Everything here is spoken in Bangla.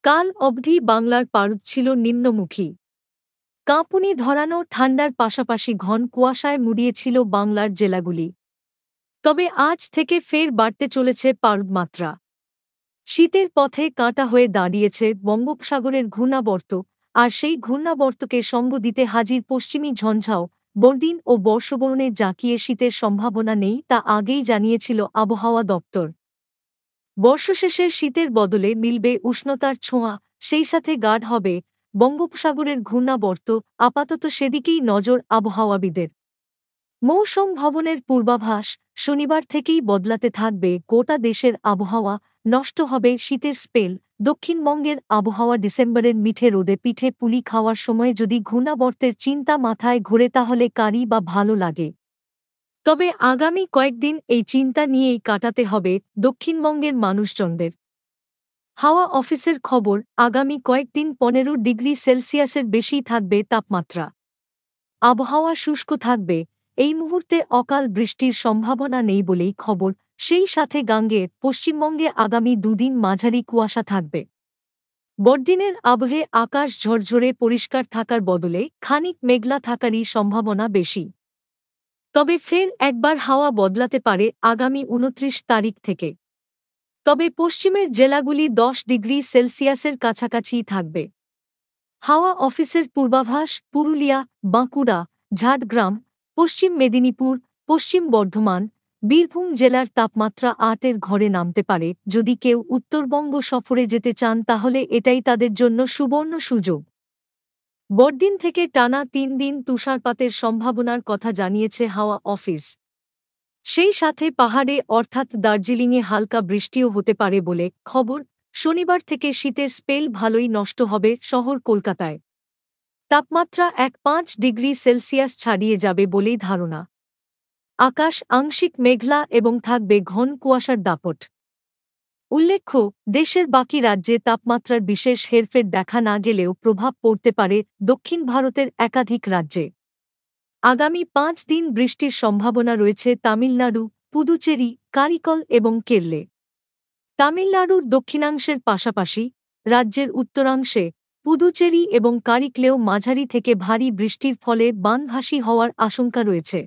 কাল অবধি বাংলার পারদ ছিল নিম্নমুখী। কাঁপুনি ধরানো ঠান্ডার পাশাপাশি ঘন কুয়াশায় মুড়িয়েছিল বাংলার জেলাগুলি। তবে আজ থেকে ফের বাড়তে চলেছে পারদমাত্রা। শীতের পথে কাঁটা হয়ে দাঁড়িয়েছে বঙ্গোপসাগরের ঘূর্ণাবর্ত, আর সেই ঘূর্ণাবর্তকে সঙ্গ দিতে হাজির পশ্চিমী ঝঞ্ঝাও বর্দিন ও বর্ষবরণে জাঁকিয়ে শীতের সম্ভাবনা নেই তা আগেই জানিয়েছিল আবহাওয়া দপ্তর। বর্ষশেষের শীতের বদলে মিলবে উষ্ণতার ছোঁয়া, সেই সাথে গাঢ় হবে বঙ্গোপসাগরের ঘূর্ণাবর্ত। আপাতত সেদিকেই নজর আবহাওয়াবিদের। মৌসুম ভবনের পূর্বাভাস, শনিবার থেকেই বদলাতে থাকবে গোটা দেশের আবহাওয়া, নষ্ট হবে শীতের স্পেল। দক্ষিণবঙ্গের আবহাওয়া ডিসেম্বরের মিঠে রোদে পিঠে পুলি খাওয়ার সময় যদি ঘূর্ণাবর্তের চিন্তা মাথায় ঘোরে তাহলে কারই বা ভালো লাগে। তবে আগামী কয়েকদিন এই চিন্তা নিয়েই কাটাতে হবে দক্ষিণবঙ্গের মানুষজনদের। হাওয়া অফিসের খবর, আগামী কয়েকদিন 15 ডিগ্রি সেলসিয়াসের বেশি থাকবে তাপমাত্রা। আবহাওয়া শুষ্ক থাকবে, এই মুহূর্তে অকাল বৃষ্টির সম্ভাবনা নেই বলেই খবর। সেই সাথে গাঙ্গের পশ্চিমবঙ্গে আগামী দুদিন মাঝারি কুয়াশা থাকবে। বড়দিনের আবহে আকাশ ঝরঝরে পরিষ্কার থাকার বদলে খানিক মেঘলা থাকারই সম্ভাবনা বেশি। তবে ফের একবার হাওয়া বদলাতে পারে আগামী 29 তারিখ থেকে। তবে পশ্চিমের জেলাগুলি 10 ডিগ্রি সেলসিয়াসের কাছাকাছিই থাকবে। হাওয়া অফিসের পূর্বাভাস, পুরুলিয়া, বাঁকুড়া, ঝাড়গ্রাম, পশ্চিম মেদিনীপুর, পশ্চিম বর্ধমান, বীরভূম জেলার তাপমাত্রা 8-এর ঘরে নামতে পারে। যদি কেউ উত্তরবঙ্গ সফরে যেতে চান তাহলে এটাই তাদের জন্য সুবর্ণ সুযোগ। বড়দিন থেকে টানা 3 দিন তুষারপাতের সম্ভাবনার কথা জানিয়েছে হাওয়া অফিস। সেই সাথে পাহাড়ে অর্থাৎ দার্জিলিংয়ে হালকা বৃষ্টিও হতে পারে বলে খবর। শনিবার থেকে শীতের স্পেল ভালোই নষ্ট হবে শহর কলকাতায়। তাপমাত্রা 1-5 ডিগ্রি সেলসিয়াস ছাড়িয়ে যাবে বলেই ধারণা। আকাশ আংশিক মেঘলা এবং থাকবে ঘন কুয়াশার দাপট। উল্লেখ্য, দেশের বাকি রাজ্যে তাপমাত্রার বিশেষ হেরফের দেখা না গেলেও প্রভাব পড়তে পারে দক্ষিণ ভারতের একাধিক রাজ্যে। আগামী 5 দিন বৃষ্টির সম্ভাবনা রয়েছে তামিলনাড়ু, পুদুচেরি, কারিকল এবং কেরলে। তামিলনাড়ুর দক্ষিণাংশের পাশাপাশি রাজ্যের উত্তরাংশে পুদুচেরি এবং কারিকলেও মাঝারি থেকে ভারী বৃষ্টির ফলে বানভাসী হওয়ার আশঙ্কা রয়েছে।